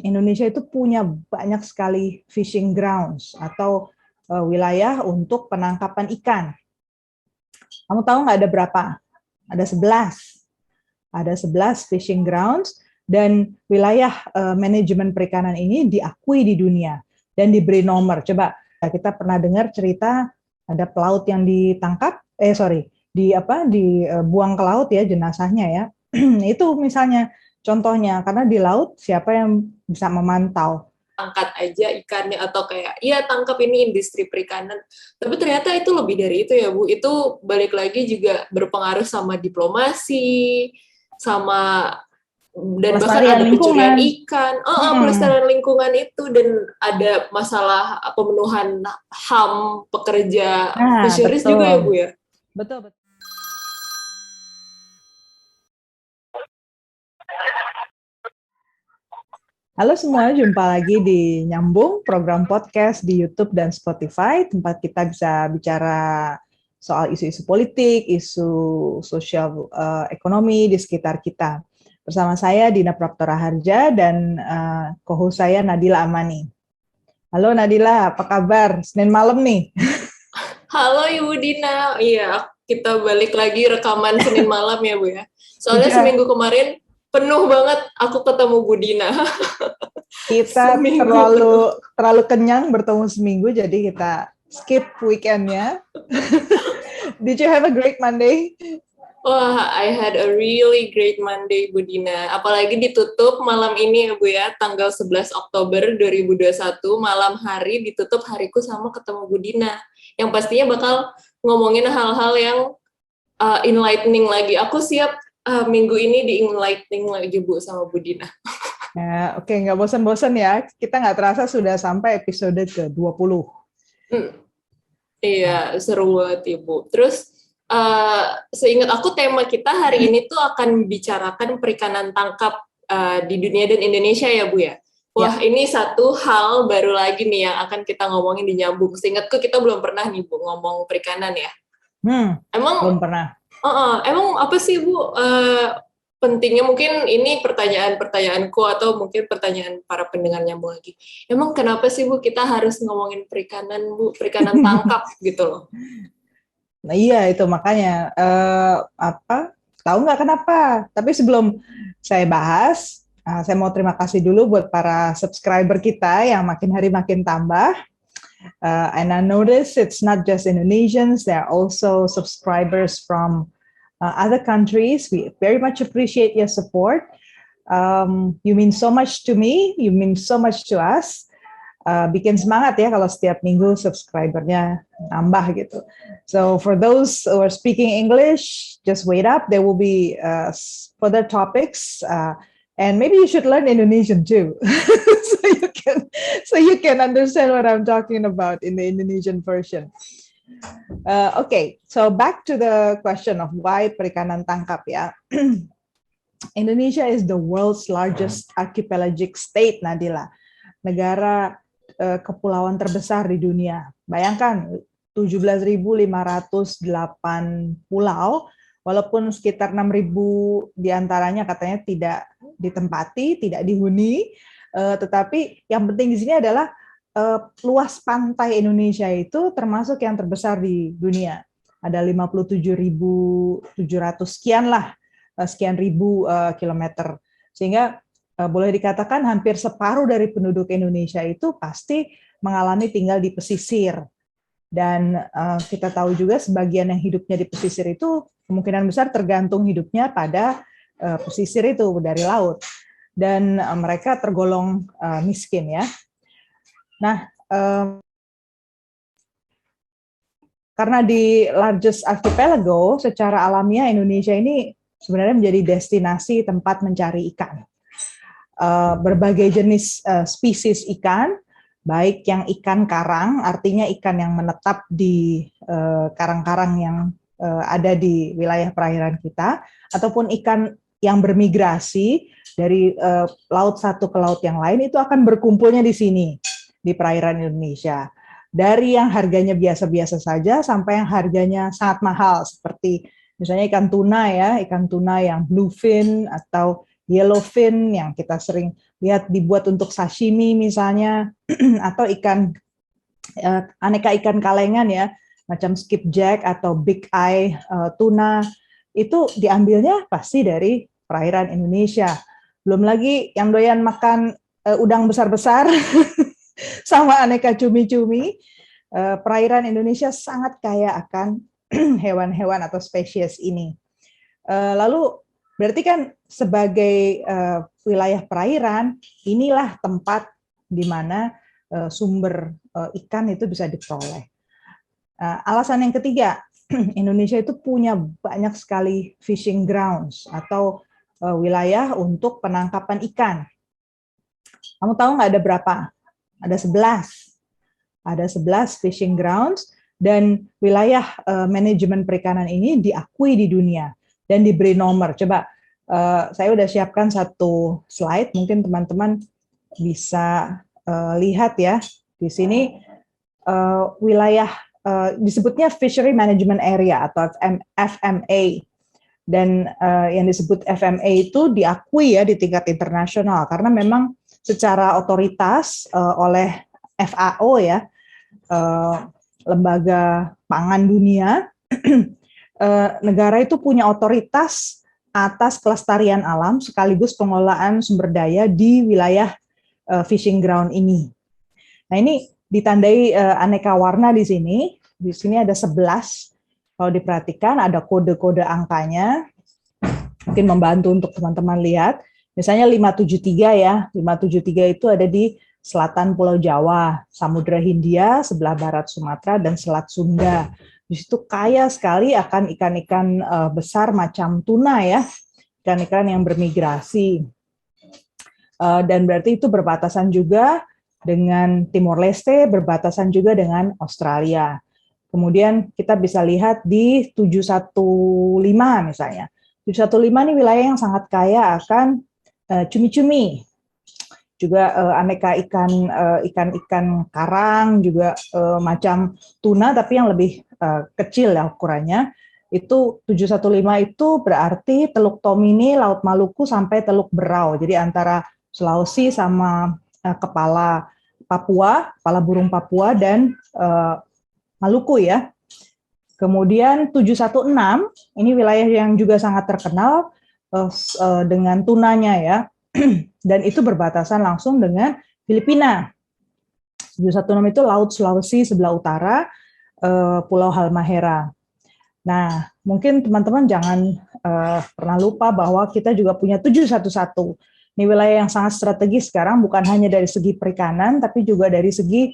Indonesia itu punya banyak sekali fishing grounds atau wilayah untuk penangkapan ikan. Kamu tahu nggak ada berapa? Ada 11. Ada 11 fishing grounds dan wilayah manajemen perikanan ini diakui di dunia dan diberi nomor. Coba kita pernah dengar cerita ada pelaut yang ditangkap, dibuang ke laut ya jenazahnya ya. Itu misalnya contohnya karena di laut siapa yang bisa memantau angkat aja ikannya atau kayak iya tangkap ini industri perikanan, tapi ternyata itu lebih dari itu ya Bu, itu balik lagi juga berpengaruh sama diplomasi sama dan bahkan pelestarian ada pencurian lingkungan. ikan, pelestarian lingkungan itu dan ada masalah pemenuhan HAM pekerja Nah, fisheries juga ya Bu betul. ya. Betul, betul. Halo semua, jumpa lagi di Nyambung, program podcast di YouTube dan Spotify, tempat kita bisa bicara soal isu-isu politik, isu sosial ekonomi di sekitar kita. Bersama saya Dina Praptora Harja dan co-host saya Nadila Amani. Halo Nadila, apa kabar? Senin malam nih. Halo Ibu Dina, iya kita balik lagi rekaman Senin malam ya Bu ya. Soalnya Udah, seminggu kemarin penuh banget aku ketemu Bu Dina. kita Seminggu penuh. terlalu kenyang bertemu seminggu, jadi kita skip weekendnya. Did you have a great Monday? Wah, I had a really great Monday, Bu Dina. Apalagi ditutup malam ini ya, Bu ya, tanggal 11 Oktober 2021, malam hari ditutup hariku sama ketemu Bu Dina. Yang pastinya bakal ngomongin hal-hal yang enlightening lagi. Aku siap minggu ini di enlightening lagi, Bu, sama Bu Dina. Ya, oke, nggak bosan-bosan ya. Kita nggak terasa sudah sampai episode ke-20. Iya, seru banget, Ibu. Terus, seingat aku tema kita hari ini tuh akan bicarakan perikanan tangkap di dunia dan Indonesia ya, Bu ya? Wah, Ya, ini satu hal baru lagi nih yang akan kita ngomongin di Nyambung. Seingatku kita belum pernah nih, Bu, ngomong perikanan ya. belum Emang, pernah. emang apa sih, Bu, pentingnya mungkin ini pertanyaan-pertanyaanku atau mungkin pertanyaan para pendengar Nyambung lagi. Emang kenapa sih, Bu, kita harus ngomongin perikanan, Bu, perikanan tangkap gitu loh? Nah, iya itu makanya tahu nggak kenapa? Tapi sebelum saya bahas, saya mau terima kasih dulu buat para subscriber kita yang makin hari makin tambah. And I notice it's not just Indonesians, there are also subscribers from other countries. We very much appreciate your support. You mean so much to me, you mean so much to us. Bikin semangat ya kalau setiap minggu subscribernya nambah gitu. So for those who are speaking English, just wait up. There will be further topics, and maybe you should learn Indonesian too, so you can understand what I'm talking about in the Indonesian version. Okay, so back to the question of why perikanan tangkap ya. Indonesia is the world's largest archipelagic state, Nadila. Negara kepulauan terbesar di dunia. Bayangkan 17.508 pulau, walaupun sekitar 6.000 diantaranya katanya tidak ditempati, tidak dihuni, tetapi yang penting di sini adalah luas pantai Indonesia itu termasuk yang terbesar di dunia. Ada 57.700 sekian ribu kilometer. Sehingga boleh dikatakan hampir separuh dari penduduk Indonesia itu pasti mengalami tinggal di pesisir. Dan kita tahu juga sebagian yang hidupnya di pesisir itu kemungkinan besar tergantung hidupnya pada pesisir itu dari laut. Dan mereka tergolong miskin ya. Nah, karena di largest archipelago, secara alamiah Indonesia ini sebenarnya menjadi destinasi tempat mencari ikan. Berbagai jenis spesies ikan, baik yang ikan karang, artinya ikan yang menetap di karang-karang yang ada di wilayah perairan kita, ataupun ikan yang bermigrasi dari laut satu ke laut yang lain, itu akan berkumpulnya di sini, di perairan Indonesia. Dari yang harganya biasa-biasa saja, sampai yang harganya sangat mahal, seperti misalnya ikan tuna ya, ikan tuna yang bluefin, atau yellowfin yang kita sering lihat dibuat untuk sashimi misalnya, atau aneka ikan kalengan ya, macam skipjack atau big eye tuna, itu diambilnya pasti dari perairan Indonesia. Belum lagi yang doyan makan udang besar-besar sama aneka cumi-cumi, perairan Indonesia sangat kaya akan hewan-hewan atau spesies ini. Lalu berarti kan sebagai wilayah perairan, inilah tempat di mana sumber ikan itu bisa diperoleh. Alasan yang ketiga, Indonesia itu punya banyak sekali fishing grounds atau wilayah untuk penangkapan ikan. Kamu tahu nggak ada berapa? Ada 11. Ada 11 fishing grounds, dan wilayah manajemen perikanan ini diakui di dunia dan diberi nomor. Coba saya udah siapkan satu slide, mungkin teman-teman bisa lihat ya. Di sini wilayah disebutnya Fishery Management Area atau FMA. Dan yang disebut FMA itu diakui ya di tingkat internasional karena memang secara otoritas oleh FAO ya, lembaga pangan dunia, negara itu punya otoritas atas kelestarian alam sekaligus pengelolaan sumber daya di wilayah fishing ground ini. Nah, ini ditandai aneka warna di sini. Di sini ada 11. Kalau diperhatikan ada kode-kode angkanya. Mungkin membantu untuk teman-teman lihat. Misalnya 573 ya. 573 itu ada di selatan Pulau Jawa, Samudra Hindia, sebelah barat Sumatera, dan Selat Sunda. Di situ kaya sekali akan ikan-ikan besar macam tuna ya. Ikan-ikan yang bermigrasi. Dan berarti itu berbatasan juga dengan Timor Leste, berbatasan juga dengan Australia. Kemudian kita bisa lihat di 715 misalnya. 715 ini wilayah yang sangat kaya akan cumi-cumi. Juga aneka ikan karang, juga macam tuna tapi yang lebih kecil ya ukurannya. Itu 715 itu berarti Teluk Tomini, Laut Maluku sampai Teluk Berau. Jadi antara Sulawesi sama kepala burung Papua dan Maluku ya. Kemudian 716, ini wilayah yang juga sangat terkenal dengan tunanya ya. Dan itu berbatasan langsung dengan Filipina. 716 itu Laut Sulawesi sebelah utara, Pulau Halmahera. Nah, mungkin teman-teman jangan pernah lupa bahwa kita juga punya 711. Ini wilayah yang sangat strategis sekarang, bukan hanya dari segi perikanan, tapi juga dari segi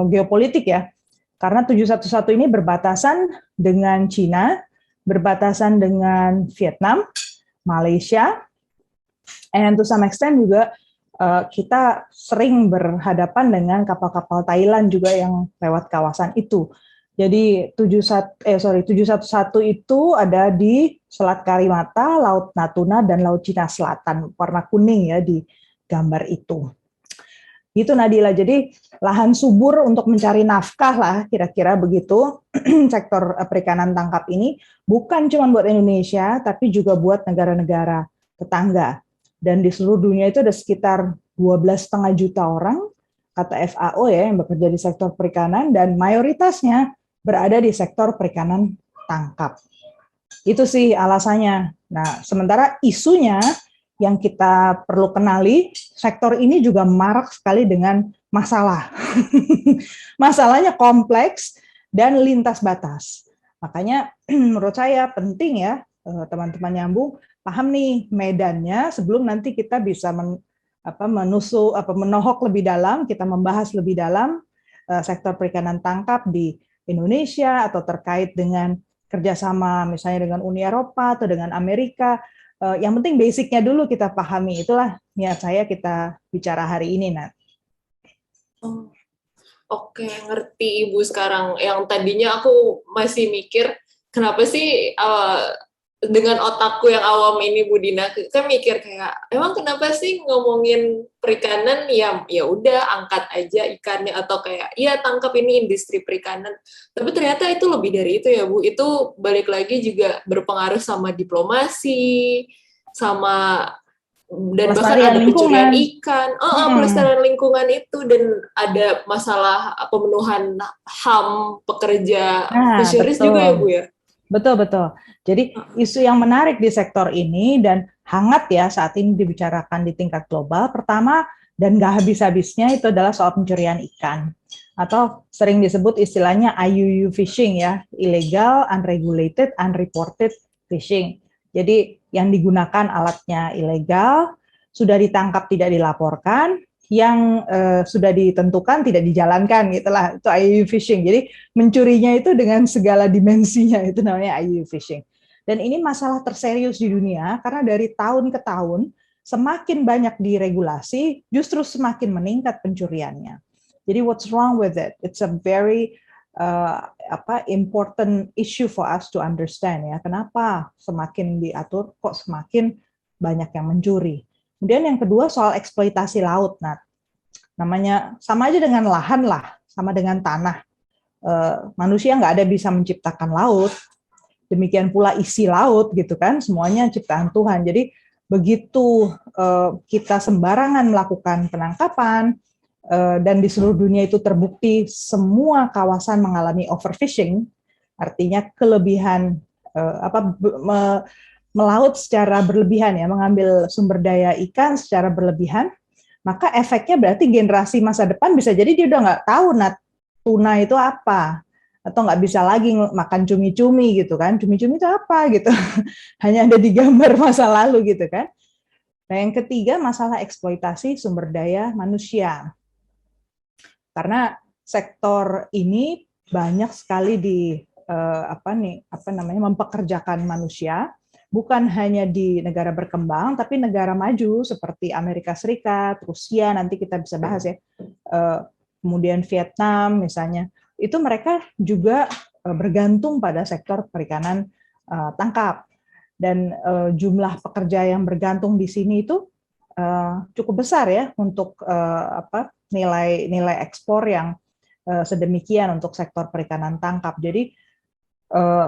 geopolitik ya. Karena 711 ini berbatasan dengan Cina, berbatasan dengan Vietnam, Malaysia, and to some extent juga kita sering berhadapan dengan kapal-kapal Thailand juga yang lewat kawasan itu. Jadi 711 itu ada di Selat Karimata, Laut Natuna, dan Laut Cina Selatan, warna kuning ya di gambar itu. Gitu Nadila, jadi lahan subur untuk mencari nafkah lah, kira-kira begitu, sektor perikanan tangkap ini, bukan cuma buat Indonesia, tapi juga buat negara-negara tetangga. Dan di seluruh dunia itu ada sekitar 12,5 juta orang, kata FAO ya, yang bekerja di sektor perikanan, dan mayoritasnya berada di sektor perikanan tangkap. Itu sih alasannya. Nah, sementara isunya yang kita perlu kenali, sektor ini juga marak sekali dengan masalah. Masalahnya kompleks dan lintas batas. Makanya menurut saya penting ya, teman-teman nyambung, paham nih medannya sebelum nanti kita bisa menohok lebih dalam, kita membahas lebih dalam sektor perikanan tangkap di Indonesia atau terkait dengan kerjasama misalnya dengan Uni Eropa atau dengan Amerika. Yang penting basicnya dulu kita pahami. Itulah niat saya kita bicara hari ini, Nat. Oke, ngerti Ibu sekarang. Yang tadinya aku masih mikir, kenapa sih dengan otakku yang awam ini Bu Dina, kan mikir kayak emang kenapa sih ngomongin perikanan, ya udah angkat aja ikannya, atau kayak iya tangkap ini industri perikanan. Tapi ternyata itu lebih dari itu ya Bu. Itu balik lagi juga berpengaruh sama diplomasi, sama dan bahkan Pelestarian ada pencurian lingkungan. ikan, pelestarian lingkungan itu, dan ada masalah pemenuhan HAM pekerja Nah, fisheries juga ya Bu betul. ya. Betul, betul. Jadi isu yang menarik di sektor ini dan hangat ya saat ini dibicarakan di tingkat global, pertama dan nggak habis-habisnya itu adalah soal pencurian ikan. Atau sering disebut istilahnya IUU fishing ya, illegal, unregulated, unreported fishing. Jadi yang digunakan alatnya ilegal, sudah ditangkap tidak dilaporkan, yang sudah ditentukan tidak dijalankan, gitulah, itu IUU fishing. Jadi mencurinya itu dengan segala dimensinya, itu namanya IUU fishing. Dan ini masalah terserius di dunia karena dari tahun ke tahun semakin banyak diregulasi, justru semakin meningkat pencuriannya. Jadi what's wrong with it? It's a very important issue for us to understand ya. Kenapa semakin diatur kok semakin banyak yang mencuri? Kemudian yang kedua soal eksploitasi laut, Nat. Namanya sama aja dengan lahan lah, sama dengan tanah. Manusia nggak ada bisa menciptakan laut, demikian pula isi laut gitu kan, semuanya ciptaan Tuhan. Jadi begitu kita sembarangan melakukan penangkapan dan di seluruh dunia itu terbukti semua kawasan mengalami overfishing, artinya kelebihan melaut secara berlebihan ya, mengambil sumber daya ikan secara berlebihan, maka efeknya berarti generasi masa depan bisa jadi dia udah nggak tahu tuna itu apa, atau nggak bisa lagi makan cumi-cumi gitu kan, cumi-cumi itu apa gitu, hanya ada di gambar masa lalu gitu kan. Nah yang ketiga masalah eksploitasi sumber daya manusia, karena sektor ini banyak sekali mempekerjakan manusia, bukan hanya di negara berkembang, tapi negara maju seperti Amerika Serikat, Rusia, nanti kita bisa bahas ya, kemudian Vietnam misalnya, itu mereka juga bergantung pada sektor perikanan tangkap. Dan jumlah pekerja yang bergantung di sini itu cukup besar ya untuk nilai ekspor yang sedemikian untuk sektor perikanan tangkap. Jadi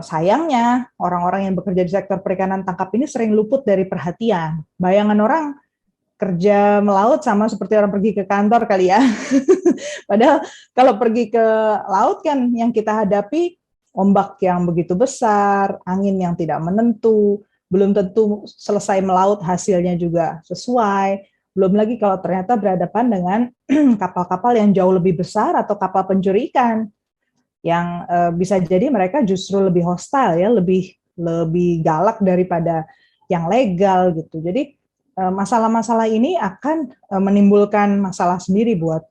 sayangnya orang-orang yang bekerja di sektor perikanan tangkap ini sering luput dari perhatian. Bayangan orang kerja melaut sama seperti orang pergi ke kantor kali ya. Padahal kalau pergi ke laut kan yang kita hadapi ombak yang begitu besar, angin yang tidak menentu, belum tentu selesai melaut hasilnya juga sesuai. Belum lagi kalau ternyata berhadapan dengan kapal-kapal yang jauh lebih besar atau kapal pencuri ikan yang bisa jadi mereka justru lebih hostile ya, lebih galak daripada yang legal gitu. Jadi masalah-masalah ini akan menimbulkan masalah sendiri buat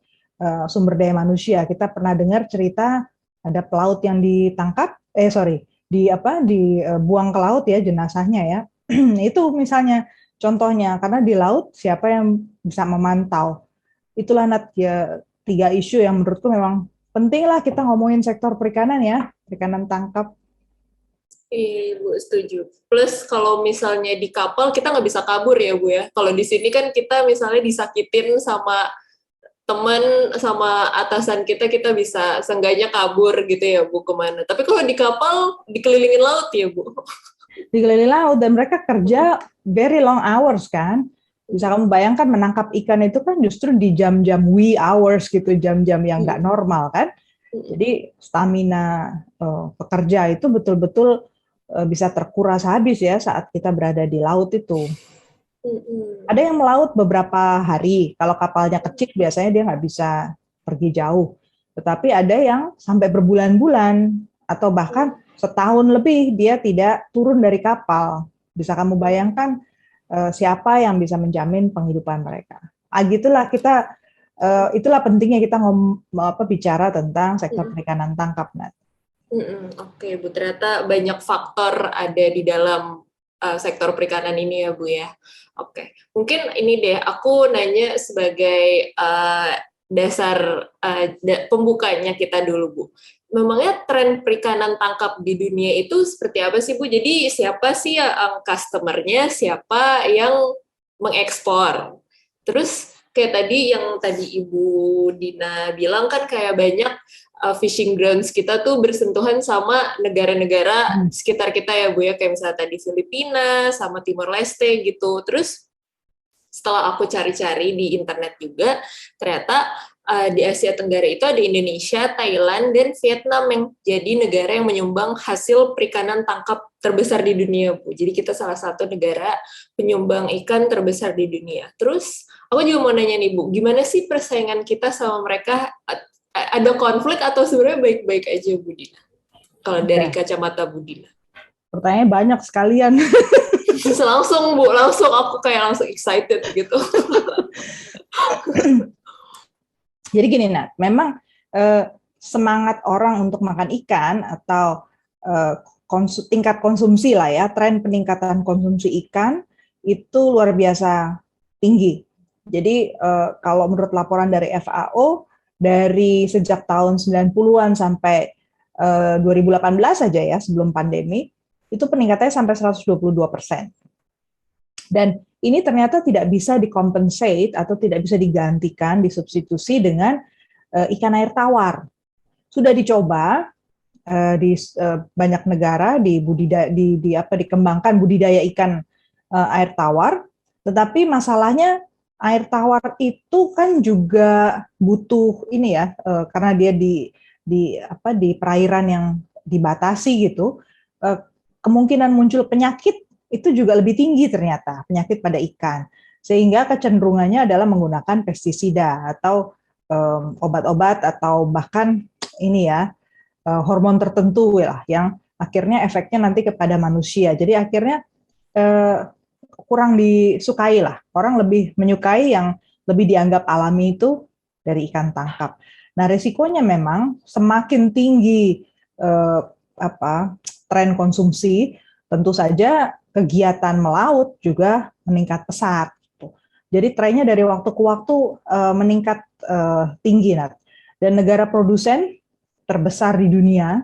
sumber daya manusia. Kita pernah dengar cerita ada pelaut yang ditangkap, dibuang ke laut ya jenazahnya ya. Itu misalnya contohnya, karena di laut siapa yang bisa memantau. Itulah ya 3 isu yang menurutku memang penting lah kita ngomongin sektor perikanan ya, perikanan tangkap. Iya, Bu, setuju. Plus kalau misalnya di kapal kita nggak bisa kabur ya, Bu ya. Kalau di sini kan kita misalnya disakitin sama teman, sama atasan kita bisa seenggaknya kabur gitu ya, Bu, kemana. Tapi kalau di kapal dikelilingin laut ya, Bu. Dikelilingin laut dan mereka kerja very long hours kan. Bisa kamu bayangkan menangkap ikan itu kan justru di jam-jam wee hours gitu, jam-jam yang nggak normal kan. Jadi stamina pekerja itu betul-betul bisa terkuras habis ya saat kita berada di laut itu. Ada yang melaut beberapa hari, kalau kapalnya kecil biasanya dia nggak bisa pergi jauh. Tetapi ada yang sampai berbulan-bulan atau bahkan setahun lebih dia tidak turun dari kapal. Bisa kamu bayangkan siapa yang bisa menjamin penghidupan mereka. Gitulah kita, itulah pentingnya kita bicara tentang sektor perikanan tangkap, Nat. Oke, Bu, ternyata banyak faktor ada di dalam sektor perikanan ini ya, Bu ya. Oke, mungkin ini deh, aku nanya sebagai dasar pembukanya kita dulu, Bu. memangnya tren perikanan tangkap di dunia itu seperti apa sih Bu? Jadi siapa sih yang customer-nya, siapa yang mengekspor? Terus kayak tadi Ibu Dina bilang kan kayak banyak fishing grounds kita tuh bersentuhan sama negara-negara sekitar kita ya Bu ya, kayak misalnya tadi Filipina sama Timor Leste gitu. Terus setelah aku cari-cari di internet juga, ternyata di Asia Tenggara itu ada Indonesia, Thailand, dan Vietnam yang jadi negara yang menyumbang hasil perikanan tangkap terbesar di dunia, Bu. Jadi kita salah satu negara penyumbang ikan terbesar di dunia. Terus aku juga mau nanya nih, Bu, gimana sih persaingan kita sama mereka? Ada konflik atau sebenarnya baik-baik aja, Bu Dina? Kalau dari kacamata Bu Dina. Pertanyaannya banyak sekalian. Langsung Bu, langsung aku kayak langsung excited gitu. Jadi gini Nat, memang semangat orang untuk makan ikan atau tingkat konsumsi lah ya, tren peningkatan konsumsi ikan itu luar biasa tinggi. Jadi kalau menurut laporan dari FAO, dari sejak tahun 90-an sampai 2018 saja ya, sebelum pandemi, itu peningkatannya sampai 122%. Dan ini ternyata tidak bisa dikompensate atau tidak bisa digantikan, disubstitusi dengan ikan air tawar. Sudah dicoba di banyak negara dikembangkan budidaya ikan air tawar, tetapi masalahnya air tawar itu kan juga butuh ini ya, karena dia di perairan yang dibatasi gitu, kemungkinan muncul penyakit itu juga lebih tinggi ternyata, penyakit pada ikan. Sehingga kecenderungannya adalah menggunakan pestisida atau obat-obat atau bahkan ini ya, hormon tertentu lah yang akhirnya efeknya nanti kepada manusia. Jadi akhirnya kurang disukai lah. Orang lebih menyukai yang lebih dianggap alami itu dari ikan tangkap. Nah, risikonya memang semakin tinggi tren konsumsi, tentu saja kegiatan melaut juga meningkat pesat. Jadi trennya dari waktu ke waktu meningkat tinggi, Nat. Dan negara produsen terbesar di dunia,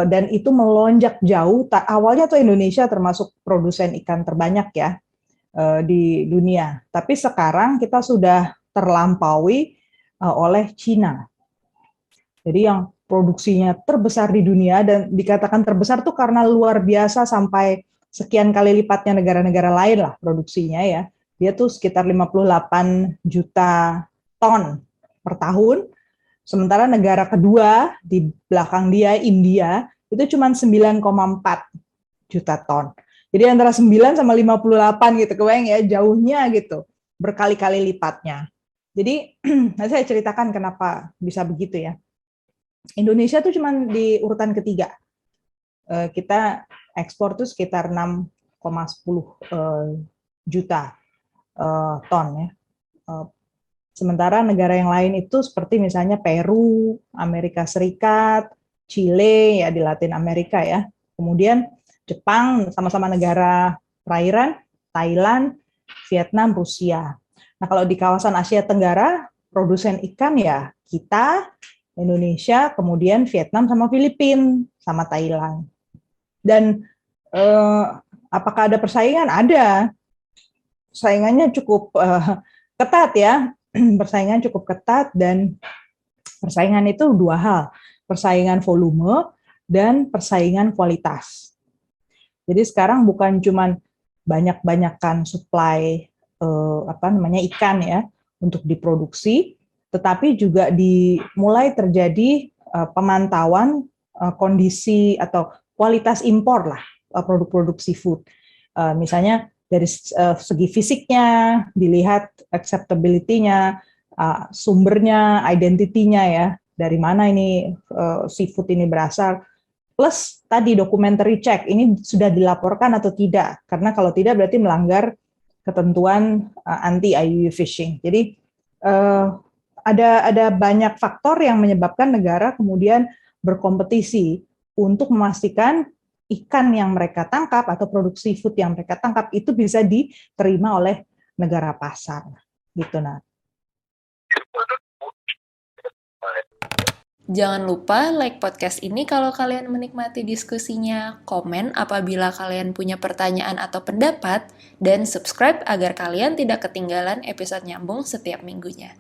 dan itu melonjak jauh. Awalnya tuh Indonesia termasuk produsen ikan terbanyak ya di dunia. Tapi sekarang kita sudah terlampaui oleh Cina. Jadi yang produksinya terbesar di dunia, dan dikatakan terbesar tuh karena luar biasa sampai sekian kali lipatnya negara-negara lain lah produksinya ya. Dia tuh sekitar 58 juta ton per tahun. Sementara negara kedua di belakang dia, India, itu cuma 9,4 juta ton. Jadi antara 9 sama 58 gitu, kebayang ya jauhnya gitu, berkali-kali lipatnya. Jadi nanti saya ceritakan kenapa bisa begitu ya. Indonesia tuh cuma di urutan ketiga. Kita ekspor tuh sekitar 6,10 juta ton ya. Sementara negara yang lain itu seperti misalnya Peru, Amerika Serikat, Chile ya di Latin Amerika ya. Kemudian Jepang sama-sama negara perairan, Thailand, Vietnam, Rusia. Nah, kalau di kawasan Asia Tenggara, produsen ikan ya kita, Indonesia, kemudian Vietnam sama Filipina, sama Thailand. Dan apakah ada persaingan? Ada. Persaingannya cukup ketat ya. Persaingan cukup ketat, dan persaingan itu dua hal. Persaingan volume dan persaingan kualitas. Jadi sekarang bukan cuman banyak-banyakan supply ikan ya untuk diproduksi, tetapi juga dimulai terjadi pemantauan kondisi atau kualitas impor lah produk-produk seafood. Misalnya dari segi fisiknya dilihat acceptability-nya, sumbernya, identity-nya ya, dari mana ini seafood ini berasal. Plus tadi documentary check, ini sudah dilaporkan atau tidak, karena kalau tidak berarti melanggar ketentuan anti IUU fishing. Jadi ada banyak faktor yang menyebabkan negara kemudian berkompetisi untuk memastikan ikan yang mereka tangkap atau produk seafood yang mereka tangkap itu bisa diterima oleh negara pasar. Gitu, Nah. Jangan lupa like podcast ini kalau kalian menikmati diskusinya, komen apabila kalian punya pertanyaan atau pendapat, dan subscribe agar kalian tidak ketinggalan episode nyambung setiap minggunya.